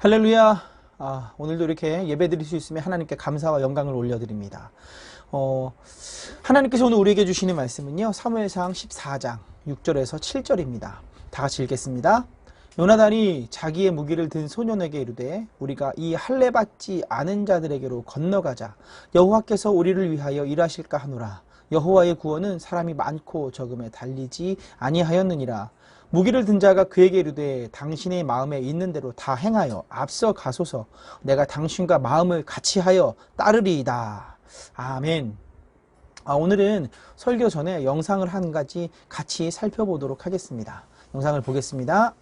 할렐루야. 오늘도 이렇게 예배 드릴 수 있으면 하나님께 감사와 영광을 올려드립니다. 하나님께서 오늘 우리에게 주시는 말씀은요, 사무엘상 14장 6절에서 7절입니다. 다 같이 읽겠습니다. 요나단이 자기의 무기를 든 소년에게 이르되 우리가 이 할례 받지 않은 자들에게로 건너가자. 여호와께서 우리를 위하여 일하실까 하노라. 여호와의 구원은 사람이 많고 적음에 달리지 아니하였느니라. 무기를 든 자가 그에게 이르되 당신의 마음에 있는 대로 다 행하여 앞서 가소서. 내가 당신과 마음을 같이하여 따르리이다. 아멘. 오늘은 설교 전에 영상을 한 가지 같이 살펴보도록 하겠습니다. 영상을 보겠습니다.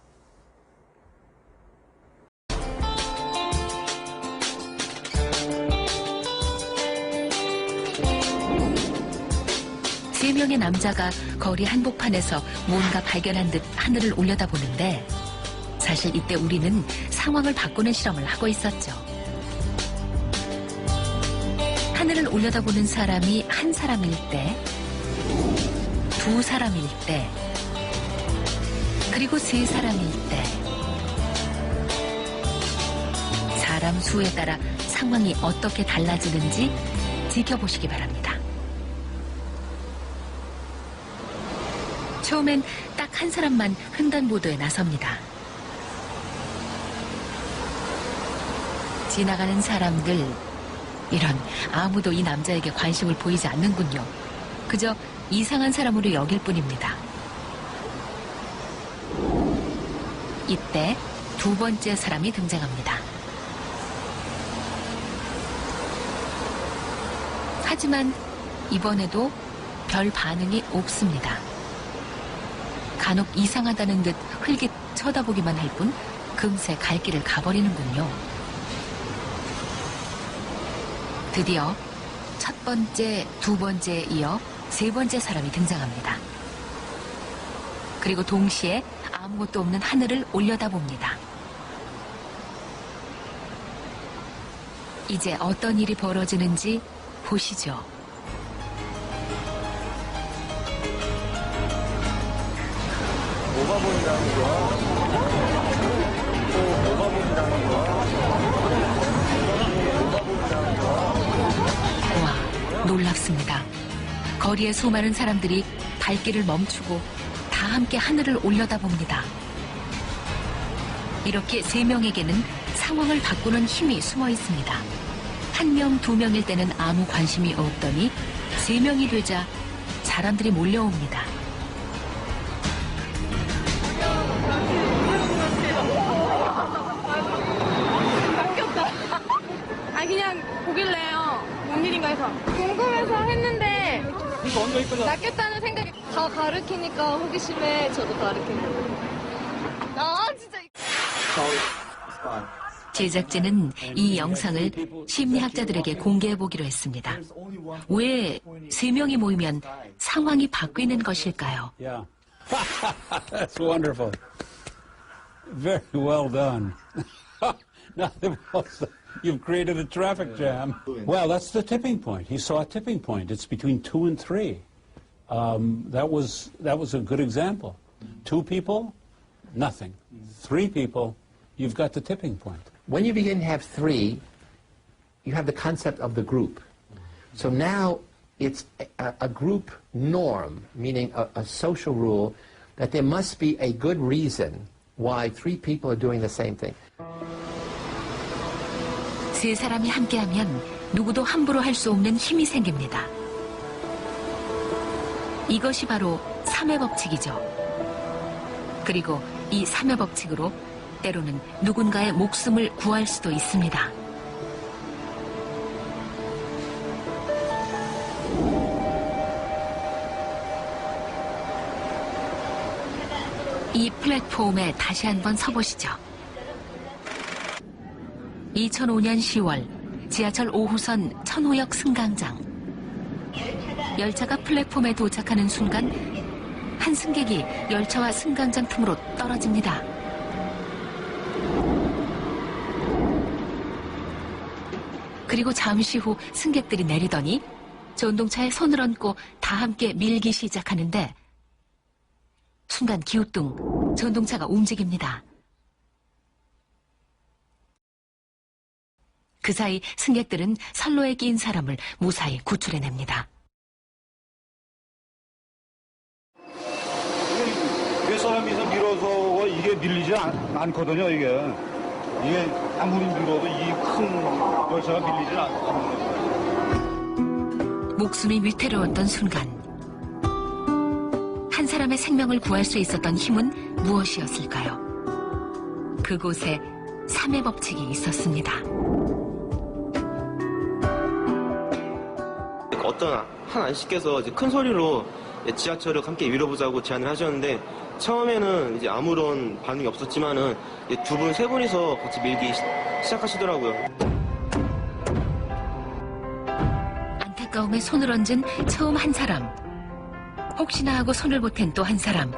세 명의 남자가 거리 한복판에서 뭔가 발견한 듯 하늘을 올려다보는데, 사실 이때 우리는 상황을 바꾸는 실험을 하고 있었죠. 하늘을 올려다보는 사람이 한 사람일 때, 두 사람일 때, 그리고 세 사람일 때, 사람 수에 따라 상황이 어떻게 달라지는지 지켜보시기 바랍니다. 처음엔 딱 한 사람만 횡단보도에 나섭니다. 지나가는 사람들, 이런, 아무도 이 남자에게 관심을 보이지 않는군요. 그저 이상한 사람으로 여길 뿐입니다. 이때 두 번째 사람이 등장합니다. 하지만 이번에도 별 반응이 없습니다. 간혹 이상하다는 듯 흘깃 쳐다보기만 할 뿐 금세 갈 길을 가버리는군요. 드디어 첫 번째, 두 번째에 이어 세 번째 사람이 등장합니다. 그리고 동시에 아무것도 없는 하늘을 올려다봅니다. 이제 어떤 일이 벌어지는지 보시죠. 뭐가 보인다는 거야? 뭐가 보인다는 거야? 뭐가 보인다는 거야? 와, 놀랍습니다. 거리의 수많은 사람들이 발길을 멈추고 다 함께 하늘을 올려다봅니다. 이렇게 세 명에게는 상황을 바꾸는 힘이 숨어 있습니다. 한 명, 두 명일 때는 아무 관심이 없더니 세 명이 되자 사람들이 몰려옵니다. 그냥 보길래요. 뭔 일인가 해서. 궁금해서 했는데 낚였다는 생각이 다 가르치니까 호기심에 저도 가르치는 진짜. 제작진은 이 영상을 심리학자들에게 공개해보기로 했습니다. 왜 세 명이 모이면 상황이 바뀌는 것일까요? Yeah. That's wonderful. Very well done. Now you've created a traffic jam. Well, that's the tipping point. He saw a tipping point. It's between 2 and 3. That was a good example. 2 people, nothing. 3 people, you've got the tipping point. When you begin to have 3, you have the concept of the group. So now it's a group norm, meaning a social rule, that there must be a good reason why 3 people are doing the same thing. 세 사람이 함께하면 누구도 함부로 할 수 없는 힘이 생깁니다. 이것이 바로 3의 법칙이죠. 그리고 이 3의 법칙으로 때로는 누군가의 목숨을 구할 수도 있습니다. 이 플랫폼에 다시 한번 서보시죠. 2005년 10월 지하철 5호선 천호역 승강장. 열차가 플랫폼에 도착하는 순간 한 승객이 열차와 승강장 틈으로 떨어집니다. 그리고 잠시 후 승객들이 내리더니 전동차에 손을 얹고 다 함께 밀기 시작하는데, 순간 기우뚱 전동차가 움직입니다. 그 사이 승객들은 선로에 끼인 사람을 무사히 구출해냅니다. 몇 사람이서 밀어서 이게 밀리지 않거든요, 이게. 이게 아무리 밀어도 이 큰 열차가 밀리지 않거든요. 목숨이 위태로웠던 순간, 한 사람의 생명을 구할 수 있었던 힘은 무엇이었을까요? 그곳에 3의 법칙이 있었습니다. 어떤 한 아저씨께서 이제 큰 소리로 지하철을 함께 밀어보자고 제안을 하셨는데, 처음에는 이제 아무런 반응이 없었지만은 두 분, 세 분이서 같이 밀기 시작하시더라고요. 안타까움에 손을 얹은 처음 한 사람, 혹시나 하고 손을 보탠 또 한 사람,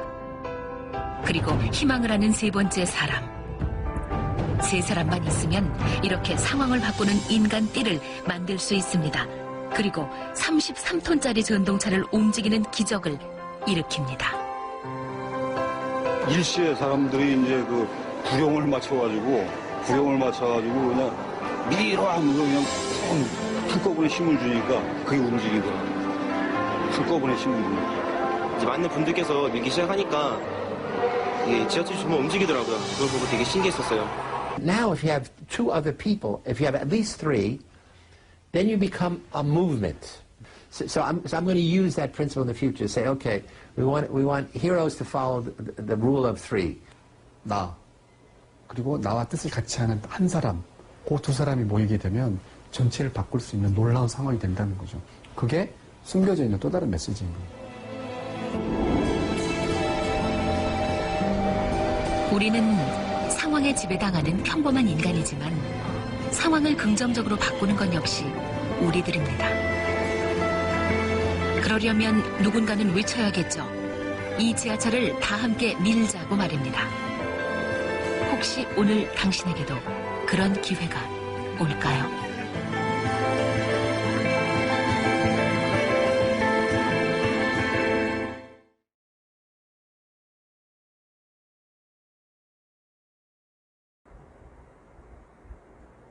그리고 희망을 하는 세 번째 사람. 세 사람만 있으면 이렇게 상황을 바꾸는 인간 띠를 만들 수 있습니다. 그리고 33톤짜리 전동차를 움직이는 기적을 일으킵니다. 일시에 사람들이 이제 그 구령을 맞춰가지고 그냥 밀어 하면서 그냥 한꺼번에 힘을 주니까 그게 움직이더라고요. 한꺼번에 힘을 주니까. 이제 많은 분들께서 밀기 시작하니까 이게 지하철이 정말 움직이더라고요. 그걸 보고 되게 신기했었어요. Now, if you have two other people, if you have at least three, then you become a movement. So I'm going to use that principle in the future. Say, okay, we want heroes to follow the rule of three. 나 그리고 나와 뜻을 같이 하는 한 사람, 그 두 사람이 모이게 되면 전체를 바꿀 수 있는 놀라운 상황이 된다는 거죠. 그게 숨겨져 있는 또 다른 메시지인 거예요. 우리는 상황에 지배당하는 평범한 인간이지만 상황을 긍정적으로 바꾸는 건 역시 우리들입니다. 그러려면 누군가는 외쳐야겠죠. 이 지하철을 다 함께 밀자고 말입니다. 혹시 오늘 당신에게도 그런 기회가 올까요?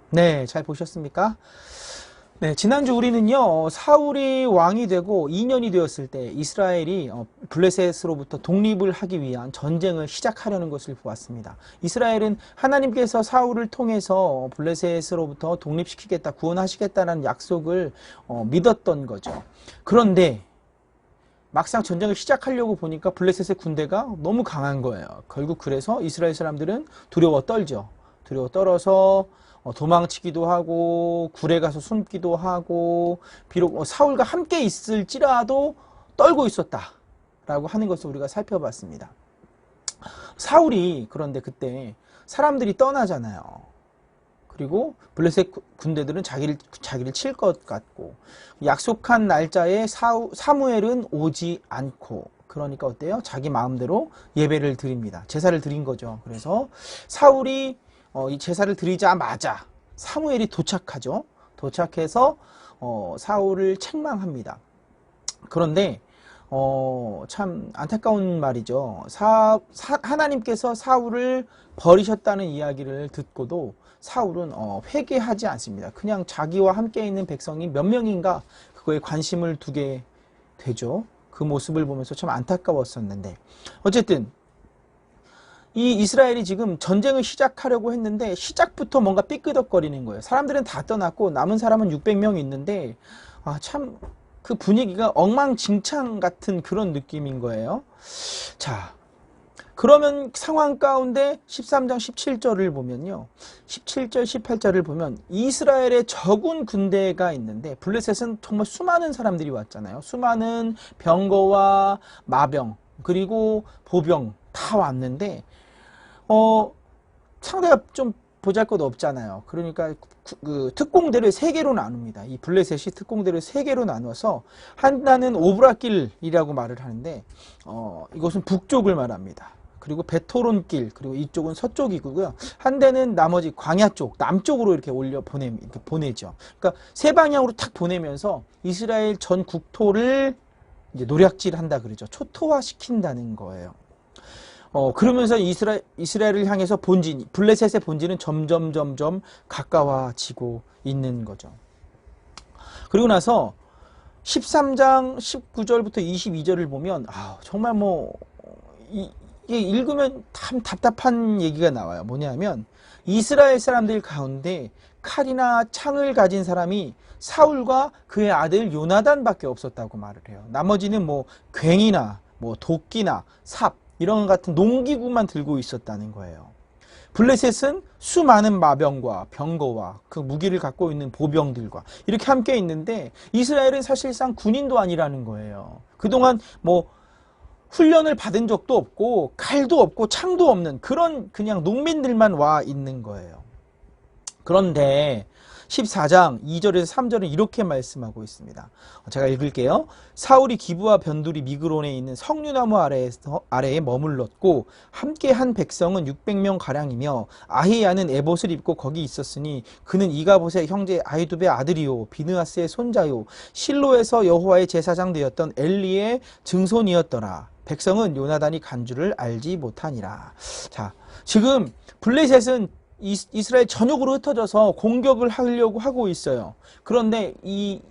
네, 잘 보셨습니까? 네, 지난주 우리는요, 사울이 왕이 되고 2년이 되었을 때 이스라엘이 블레셋으로부터 독립을 하기 위한 전쟁을 시작하려는 것을 보았습니다. 이스라엘은 하나님께서 사울을 통해서 블레셋으로부터 독립시키겠다, 구원하시겠다는 약속을 믿었던 거죠. 그런데 막상 전쟁을 시작하려고 보니까 블레셋의 군대가 너무 강한 거예요. 결국 그래서 이스라엘 사람들은 두려워 떨죠. 두려워 떨어서 도망치기도 하고 굴에 가서 숨기도 하고 비록 사울과 함께 있을지라도 떨고 있었다라고 하는 것을 우리가 살펴봤습니다. 사울이 그런데 그때 사람들이 떠나잖아요. 그리고 블레셋 군대들은 자기를 칠 것 같고 약속한 날짜에 사무엘은 오지 않고 그러니까 어때요? 자기 마음대로 예배를 드립니다. 제사를 드린 거죠. 그래서 사울이 이 제사를 드리자마자 사무엘이 도착하죠. 도착해서 사울을 책망합니다. 그런데 참 안타까운 말이죠. 하나님께서 사울을 버리셨다는 이야기를 듣고도 사울은 회개하지 않습니다. 그냥 자기와 함께 있는 백성이 몇 명인가 그거에 관심을 두게 되죠. 그 모습을 보면서 참 안타까웠었는데 어쨌든 이 이스라엘이 지금 전쟁을 시작하려고 했는데 시작부터 뭔가 삐끄덕거리는 거예요. 사람들은 다 떠났고 남은 사람은 600명이 있는데 참 그 분위기가 엉망진창 같은 그런 느낌인 거예요. 자, 그러면 상황 가운데 13장 17절을 보면요. 17절 18절을 보면 이스라엘의 적은 군대가 있는데 블레셋은 정말 수많은 사람들이 왔잖아요. 수많은 병거와 마병 그리고 보병 다 왔는데 상대가 좀 보잘것없잖아요. 그러니까 그 특공대를 3개로 나눕니다. 이 블레셋이 특공대를 3개로 나눠서 하나는 오브라길이라고 말을 하는데 이것은 북쪽을 말합니다. 그리고 베토론길 그리고 이쪽은 서쪽이고요. 한 대는 나머지 광야 쪽 남쪽으로 이렇게 이렇게 보내죠. 그러니까 세 방향으로 탁 보내면서 이스라엘 전 국토를 이제 노략질한다 그러죠. 초토화시킨다는 거예요. 그러면서 이스라엘을 향해서 블레셋의 본진은 점점 가까워지고 있는 거죠. 그리고 나서 13장 19절부터 22절을 보면 정말 이게 읽으면 참 답답한 얘기가 나와요. 뭐냐면 이스라엘 사람들 가운데 칼이나 창을 가진 사람이 사울과 그의 아들 요나단밖에 없었다고 말을 해요. 나머지는 괭이나 도끼나 삽 이런 같은 농기구만 들고 있었다는 거예요. 블레셋은 수많은 마병과 병거와 그 무기를 갖고 있는 보병들과 이렇게 함께 있는데 이스라엘은 사실상 군인도 아니라는 거예요. 그동안 훈련을 받은 적도 없고 칼도 없고 창도 없는 그런 그냥 농민들만 와 있는 거예요. 그런데 14장 2절에서 3절은 이렇게 말씀하고 있습니다. 제가 읽을게요. 사울이 기브와 변두리 미그론에 있는 석류나무 아래에 머물렀고 함께 한 백성은 600명 가량이며 아히야는 에봇을 입고 거기 있었으니 그는 이가봇의 형제 아히두베의 아들이요 비느하스의 손자요 실로에서 여호와의 제사장 되었던 엘리의 증손이었더라. 백성은 요나단이 간 줄을 알지 못하니라. 자, 지금 블레셋은 이스라엘 전역으로 흩어져서 공격을 하려고 하고 있어요. 그런데 이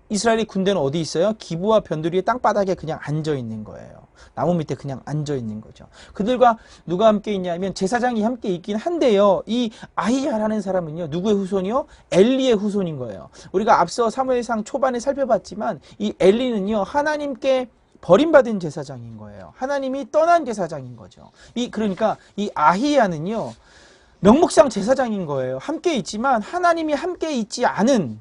이스라엘의 군대는 어디 있어요? 기브와 변두리의 땅바닥에 그냥 앉아 있는 거예요. 나무 밑에 그냥 앉아 있는 거죠. 그들과 누가 함께 있냐면 제사장이 함께 있긴 한데요. 이 아히야라는 사람은요. 누구의 후손이요? 엘리의 후손인 거예요. 우리가 앞서 사무엘상 초반에 살펴봤지만 이 엘리는요. 하나님께 버림받은 제사장인 거예요. 하나님이 떠난 제사장인 거죠. 그러니까 이 아히야는요. 명목상 제사장인 거예요. 함께 있지만 하나님이 함께 있지 않은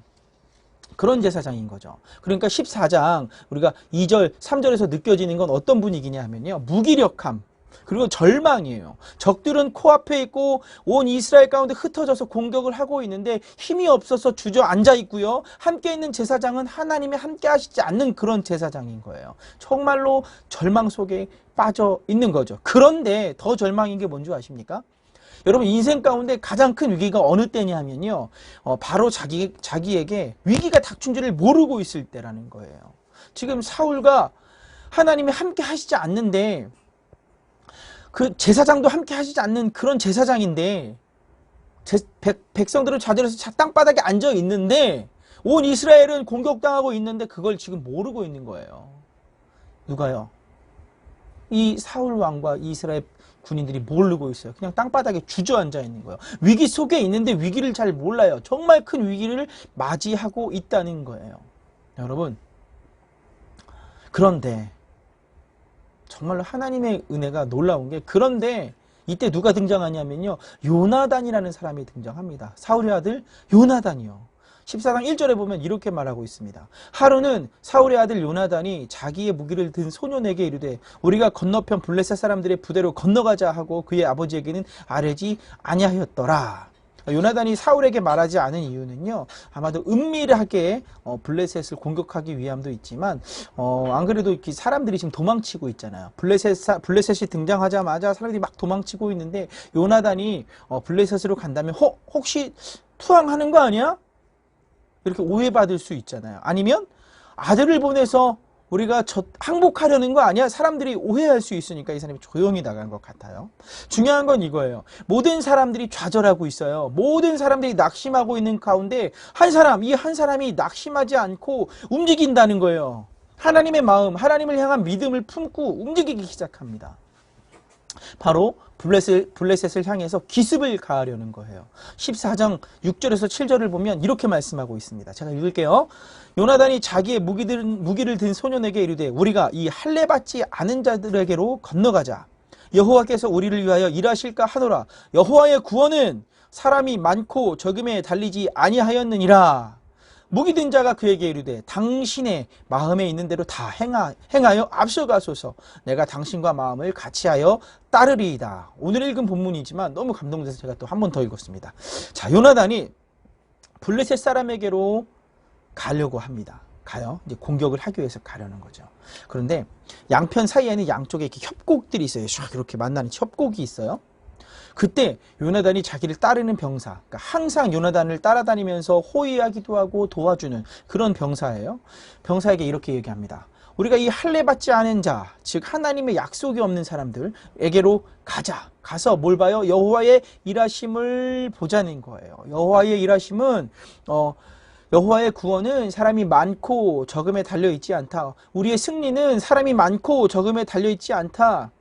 그런 제사장인 거죠. 그러니까 14장 우리가 2절, 3절에서 느껴지는 건 어떤 분위기냐 하면요. 무기력함 그리고 절망이에요. 적들은 코앞에 있고 온 이스라엘 가운데 흩어져서 공격을 하고 있는데 힘이 없어서 주저앉아 있고요. 함께 있는 제사장은 하나님이 함께 하시지 않는 그런 제사장인 거예요. 정말로 절망 속에 빠져 있는 거죠. 그런데 더 절망인 게 뭔지 아십니까? 여러분 인생 가운데 가장 큰 위기가 어느 때냐 하면요. 바로 자기에게 위기가 닥친 줄을 모르고 있을 때라는 거예요. 지금 사울과 하나님이 함께 하시지 않는데 그 제사장도 함께 하시지 않는 그런 제사장인데 백성들은 좌절해서 땅바닥에 앉아 있는데 온 이스라엘은 공격당하고 있는데 그걸 지금 모르고 있는 거예요. 누가요? 이 사울 왕과 이스라엘 군인들이 모르고 있어요. 그냥 땅바닥에 주저앉아 있는 거예요. 위기 속에 있는데 위기를 잘 몰라요. 정말 큰 위기를 맞이하고 있다는 거예요. 여러분, 그런데 정말로 하나님의 은혜가 놀라운 게 그런데 이때 누가 등장하냐면요. 요나단이라는 사람이 등장합니다. 사울의 아들 요나단이요. 14장 1절에 보면 이렇게 말하고 있습니다. 하루는 사울의 아들 요나단이 자기의 무기를 든 소년에게 이르되 우리가 건너편 블레셋 사람들의 부대로 건너가자 하고 그의 아버지에게는 아뢰지 아니하였더라. 요나단이 사울에게 말하지 않은 이유는요. 아마도 은밀하게 블레셋을 공격하기 위함도 있지만 안 그래도 이렇게 사람들이 지금 도망치고 있잖아요. 블레셋이 등장하자마자 사람들이 막 도망치고 있는데 요나단이 블레셋으로 간다면 혹시 투항하는 거 아니야? 이렇게 오해받을 수 있잖아요. 아니면 아들을 보내서 우리가 항복하려는 거 아니야? 사람들이 오해할 수 있으니까 이 사람이 조용히 나간 것 같아요. 중요한 건 이거예요. 모든 사람들이 좌절하고 있어요. 모든 사람들이 낙심하고 있는 가운데 이 한 사람이 낙심하지 않고 움직인다는 거예요. 하나님의 마음, 하나님을 향한 믿음을 품고 움직이기 시작합니다. 바로 블레셋을 향해서 기습을 가하려는 거예요. 14장 6절에서 7절을 보면 이렇게 말씀하고 있습니다. 제가 읽을게요. 요나단이 자기의 무기를 든 소년에게 이르되 우리가 이 할례 받지 않은 자들에게로 건너가자. 여호와께서 우리를 위하여 일하실까 하노라. 여호와의 구원은 사람이 많고 적음에 달리지 아니하였느니라. 무기든 자가 그에게 이르되 당신의 마음에 있는 대로 다 행하여 앞서가소서. 내가 당신과 마음을 같이하여 따르리이다. 오늘 읽은 본문이지만 너무 감동돼서 제가 또 한 번 더 읽었습니다. 자, 요나단이 블레셋 사람에게로 가려고 합니다. 가요. 이제 공격을 하기 위해서 가려는 거죠. 그런데 양편 사이에는 양쪽에 이렇게 협곡들이 있어요. 쫙 이렇게 만나는 협곡이 있어요. 그때 요나단이 자기를 따르는 병사, 그러니까 항상 요나단을 따라다니면서 호위하기도 하고 도와주는 그런 병사예요. 병사에게 이렇게 얘기합니다. 우리가 이 할례 받지 않은 자, 즉 하나님의 약속이 없는 사람들에게로 가서 뭘 봐요? 여호와의 일하심을 보자는 거예요. 여호와의 일하심은 여호와의 구원은 사람이 많고 적음에 달려 있지 않다. 우리의 승리는 사람이 많고 적음에 달려 있지 않다.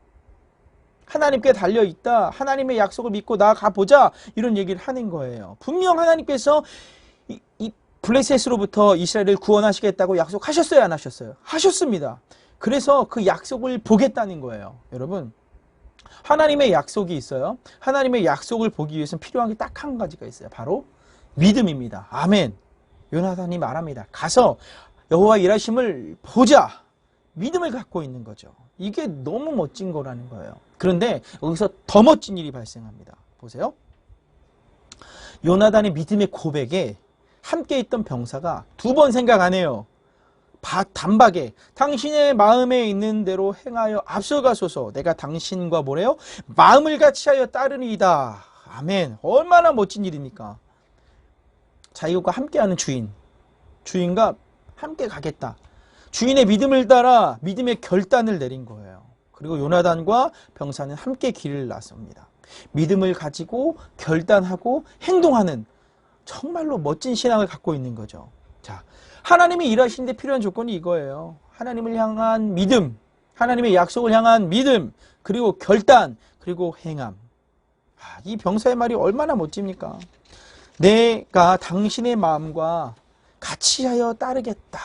하나님께 달려 있다. 하나님의 약속을 믿고 나아가 보자. 이런 얘기를 하는 거예요. 분명 하나님께서 이 블레셋으로부터 이스라엘을 구원하시겠다고 약속하셨어요, 안 하셨어요? 하셨습니다. 그래서 그 약속을 보겠다는 거예요. 여러분, 하나님의 약속이 있어요. 하나님의 약속을 보기 위해서는 필요한 게 딱 한 가지가 있어요. 바로 믿음입니다. 아멘. 요나단이 말합니다. 가서 여호와 일하심을 보자. 믿음을 갖고 있는 거죠. 이게 너무 멋진 거라는 거예요. 그런데 여기서 더 멋진 일이 발생합니다. 보세요. 요나단의 믿음의 고백에 함께 있던 병사가 두 번 생각 안 해요. 단박에 당신의 마음에 있는 대로 행하여 앞서가소서. 내가 당신과 뭐래요? 마음을 같이하여 따르니이다. 아멘. 얼마나 멋진 일입니까? 자기가 함께하는 주인과 함께 가겠다. 주인의 믿음을 따라 믿음의 결단을 내린 거예요. 그리고 요나단과 병사는 함께 길을 나섭니다. 믿음을 가지고 결단하고 행동하는 정말로 멋진 신앙을 갖고 있는 거죠. 자, 하나님이 일하시는데 필요한 조건이 이거예요. 하나님을 향한 믿음, 하나님의 약속을 향한 믿음, 그리고 결단, 그리고 행함. 이 병사의 말이 얼마나 멋집니까? 내가 당신의 마음과 같이 하여 따르겠다.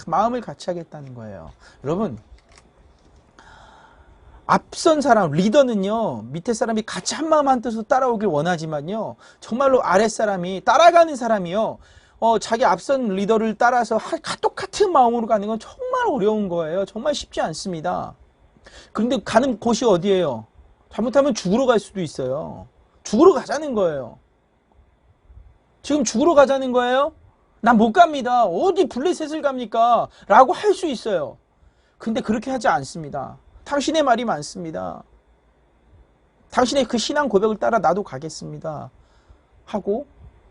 마음을 같이 하겠다는 거예요. 여러분, 앞선 사람, 리더는요, 밑에 사람이 같이 한마음 한뜻으로 따라오길 원하지만요, 정말로 아랫사람이, 따라가는 사람이요, 자기 앞선 리더를 따라서 똑같은 마음으로 가는 건 정말 어려운 거예요. 정말 쉽지 않습니다. 그런데 가는 곳이 어디예요? 잘못하면 죽으러 갈 수도 있어요. 죽으러 가자는 거예요. 지금 죽으러 가자는 거예요? 난 못 갑니다. 어디 블레셋을 갑니까? 라고 할 수 있어요. 근데 그렇게 하지 않습니다. 당신의 말이 많습니다. 당신의 그 신앙 고백을 따라 나도 가겠습니다. 하고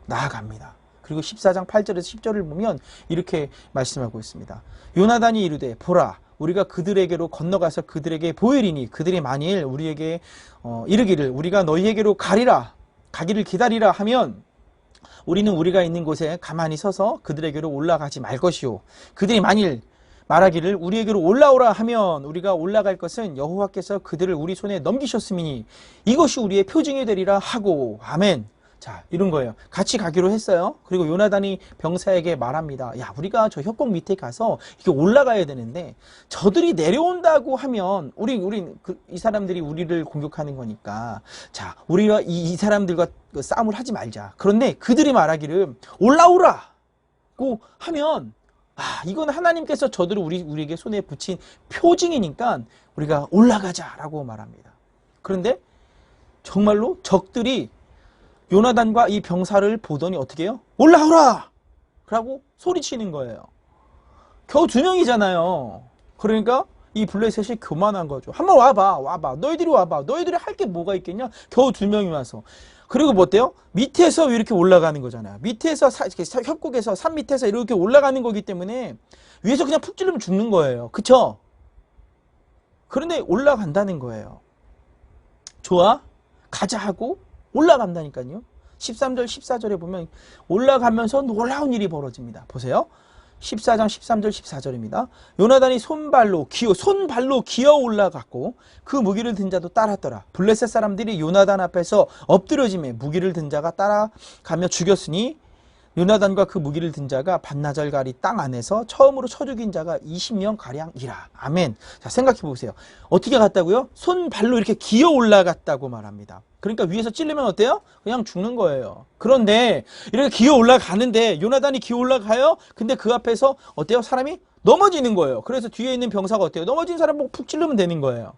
나아갑니다. 그리고 14장 8절에서 10절을 보면 이렇게 말씀하고 있습니다. 요나단이 이르되 보라 우리가 그들에게로 건너가서 그들에게 보이리니 그들이 만일 우리에게 이르기를 우리가 너희에게로 가기를 기다리라 하면 우리는 우리가 있는 곳에 가만히 서서 그들에게로 올라가지 말 것이요 그들이 만일 말하기를 우리에게로 올라오라 하면 우리가 올라갈 것은 여호와께서 그들을 우리 손에 넘기셨음이니 이것이 우리의 표징이 되리라 하고 아멘. 자, 이런 거예요. 같이 가기로 했어요. 그리고 요나단이 병사에게 말합니다. 야, 우리가 저 협곡 밑에 가서 이렇게 올라가야 되는데 저들이 내려온다고 하면 이 사람들이 우리를 공격하는 거니까 자, 우리가 이 사람들과 싸움을 하지 말자. 그런데 그들이 말하기를 올라오라고 하면 이건 하나님께서 저들을 우리에게 손에 붙인 표징이니까 우리가 올라가자라고 말합니다. 그런데 정말로 적들이 요나단과 이 병사를 보더니 어떻게 해요? 올라오라! 라고 소리치는 거예요. 겨우 2명이잖아요. 그러니까 이 블레셋이 교만한 거죠. 한번 와봐. 너희들이 와봐. 너희들이 할 게 뭐가 있겠냐? 겨우 2명이 와서. 그리고 뭐 어때요? 밑에서 이렇게 올라가는 거잖아요. 밑에서 협곡에서 산 밑에서 이렇게 올라가는 거기 때문에 위에서 그냥 푹 찌르면 죽는 거예요. 그쵸? 그런데 올라간다는 거예요. 좋아? 가자 하고 올라간다니까요. 13절 14절에 보면 올라가면서 놀라운 일이 벌어집니다. 보세요. 14장 13절 14절입니다. 요나단이 손발로 기어 올라갔고 그 무기를 든 자도 따랐더라. 블레셋 사람들이 요나단 앞에서 엎드려지매 무기를 든 자가 따라가며 죽였으니 요나단과 그 무기를 든 자가 반나절가리 땅 안에서 처음으로 쳐 죽인 자가 20명 가량이라. 아멘. 자, 생각해 보세요. 어떻게 갔다고요? 손발로 이렇게 기어 올라갔다고 말합니다. 그러니까 위에서 찔르면 어때요? 그냥 죽는 거예요. 그런데 이렇게 기어 올라가는데 요나단이 기어 올라가요? 근데 그 앞에서 어때요? 사람이 넘어지는 거예요. 그래서 뒤에 있는 병사가 어때요? 넘어진 사람 보고 푹 찔르면 되는 거예요.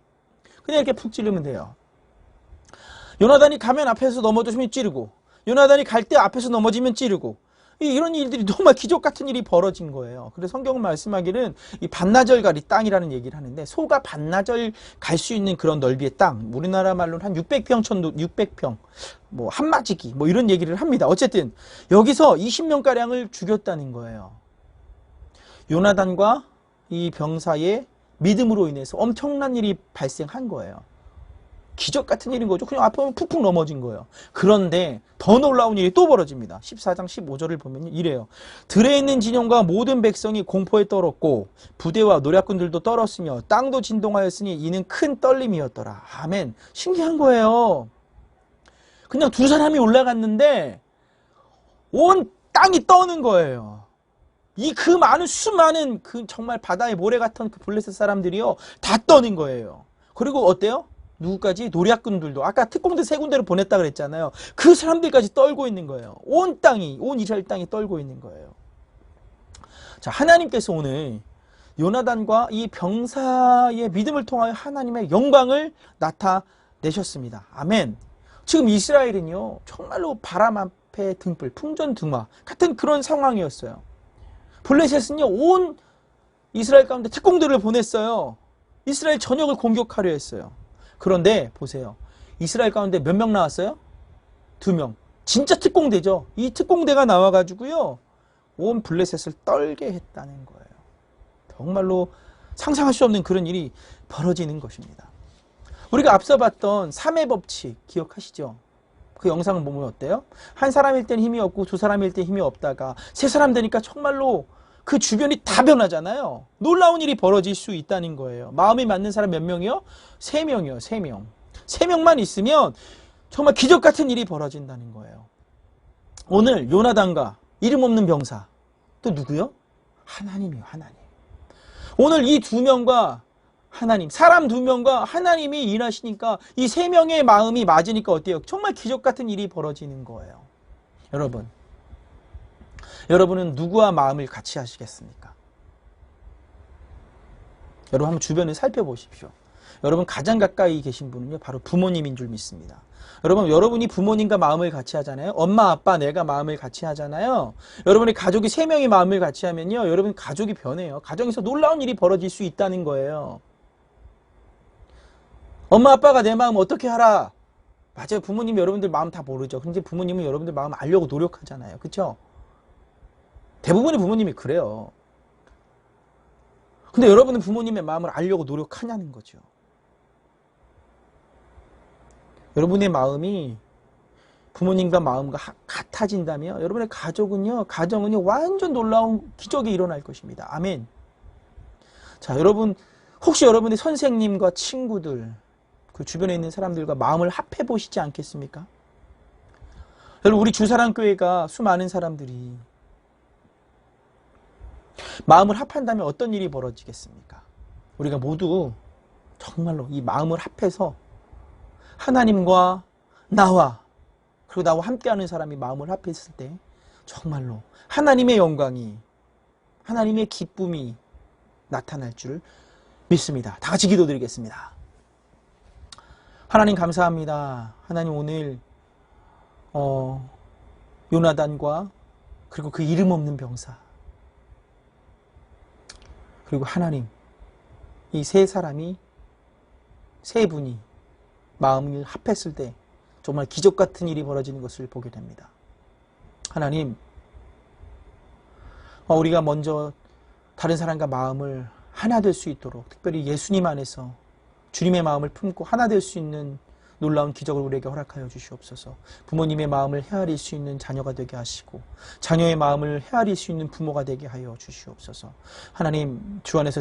그냥 이렇게 푹 찔르면 돼요. 요나단이 가면 앞에서 넘어지면 찌르고 요나단이 갈 때 앞에서 넘어지면 찌르고 이런 일들이 정말 기적 같은 일이 벌어진 거예요. 그래서 성경은 말씀하기는 이 반나절가리 땅이라는 얘기를 하는데 소가 반나절 갈 수 있는 그런 넓이의 땅, 우리나라 말로는 한 600평 천도 600평 뭐 한마지기 뭐 이런 얘기를 합니다. 어쨌든 여기서 20명가량을 죽였다는 거예요. 요나단과 이 병사의 믿음으로 인해서 엄청난 일이 발생한 거예요. 기적 같은 일인 거죠. 그냥 앞에 보면 푹푹 넘어진 거예요. 그런데 더 놀라운 일이 또 벌어집니다. 14장 15절을 보면 이래요. 들에 있는 진영과 모든 백성이 공포에 떨었고 부대와 노략군들도 떨었으며 땅도 진동하였으니 이는 큰 떨림이었더라. 아멘. 신기한 거예요. 그냥 두 사람이 올라갔는데 온 땅이 떠는 거예요. 이 그 많은 수많은 그 정말 바다의 모래 같은 그 블레셋 사람들이요 다 떠는 거예요. 그리고 어때요? 누구까지? 노략군들도 아까 특공대 세 군데를 보냈다 그랬잖아요. 그 사람들까지 떨고 있는 거예요. 온 땅이, 온 이스라엘 땅이 떨고 있는 거예요. 자, 하나님께서 오늘 요나단과 이 병사의 믿음을 통하여 하나님의 영광을 나타내셨습니다. 아멘. 지금 이스라엘은요 정말로 바람 앞에 등불, 풍전등화 같은 그런 상황이었어요. 블레셋은요 온 이스라엘 가운데 특공대를 보냈어요. 이스라엘 전역을 공격하려 했어요. 그런데 보세요. 이스라엘 가운데 몇 명 나왔어요? 2명. 진짜 특공대죠. 이 특공대가 나와가지고요 온 블레셋을 떨게 했다는 거예요. 정말로 상상할 수 없는 그런 일이 벌어지는 것입니다. 우리가 앞서 봤던 3의 법칙 기억하시죠? 그 영상을 보면 어때요? 한 사람일 땐 힘이 없고 두 사람일 땐 힘이 없다가 세 사람 되니까 정말로 그 주변이 다 변하잖아요. 놀라운 일이 벌어질 수 있다는 거예요. 마음이 맞는 사람 몇 명이요? 3명이요. 3명. 3명만 있으면 정말 기적 같은 일이 벌어진다는 거예요. 오늘 요나단과 이름 없는 병사 또 누구요? 하나님이요. 하나님. 오늘 이 2명과 하나님, 사람 2명과 하나님이 일하시니까 이 3명의 마음이 맞으니까 어때요? 정말 기적 같은 일이 벌어지는 거예요. 여러분은 누구와 마음을 같이 하시겠습니까? 여러분 한번 주변을 살펴보십시오. 여러분 가장 가까이 계신 분은요 바로 부모님인 줄 믿습니다. 여러분이 부모님과 마음을 같이 하잖아요. 엄마, 아빠, 내가 마음을 같이 하잖아요. 여러분의 가족이 3명이 마음을 같이 하면요 여러분 가족이 변해요. 가정에서 놀라운 일이 벌어질 수 있다는 거예요. 엄마, 아빠가 내 마음 어떻게 하라. 맞아요. 부모님 여러분들 마음 다 모르죠. 근데 부모님은 여러분들 마음 알려고 노력하잖아요. 그렇죠? 대부분의 부모님이 그래요. 근데 여러분은 부모님의 마음을 알려고 노력하냐는 거죠. 여러분의 마음이 부모님과 마음과 같아진다면 여러분의 가정은요 완전 놀라운 기적이 일어날 것입니다. 아멘. 자, 여러분 혹시 여러분의 선생님과 친구들 그 주변에 있는 사람들과 마음을 합해 보시지 않겠습니까? 여러분 우리 주사랑교회가 수많은 사람들이 마음을 합한다면 어떤 일이 벌어지겠습니까? 우리가 모두 정말로 이 마음을 합해서 하나님과 나와 그리고 나와 함께하는 사람이 마음을 합했을 때 정말로 하나님의 영광이 하나님의 기쁨이 나타날 줄 믿습니다. 다 같이 기도드리겠습니다. 하나님 감사합니다. 하나님 오늘 요나단과 그리고 그 이름 없는 병사 그리고 하나님 이 세 사람이 세 분이 마음을 합했을 때 정말 기적 같은 일이 벌어지는 것을 보게 됩니다. 하나님 우리가 먼저 다른 사람과 마음을 하나 될 수 있도록 특별히 예수님 안에서 주님의 마음을 품고 하나 될 수 있는 놀라운 기적을 우리에게 허락하여 주시옵소서. 부모님의 마음을 헤아릴 수 있는 자녀가 되게 하시고 자녀의 마음을 헤아릴 수 있는 부모가 되게 하여 주시옵소서. 하나님 주 안에서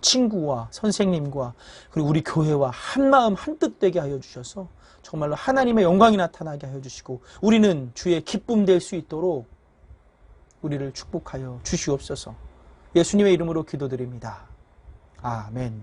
친구와 선생님과 그리고 우리 교회와 한 마음 한 뜻 되게 하여 주셔서 정말로 하나님의 영광이 나타나게 하여 주시고 우리는 주의 기쁨 될 수 있도록 우리를 축복하여 주시옵소서. 예수님의 이름으로 기도드립니다. 아멘.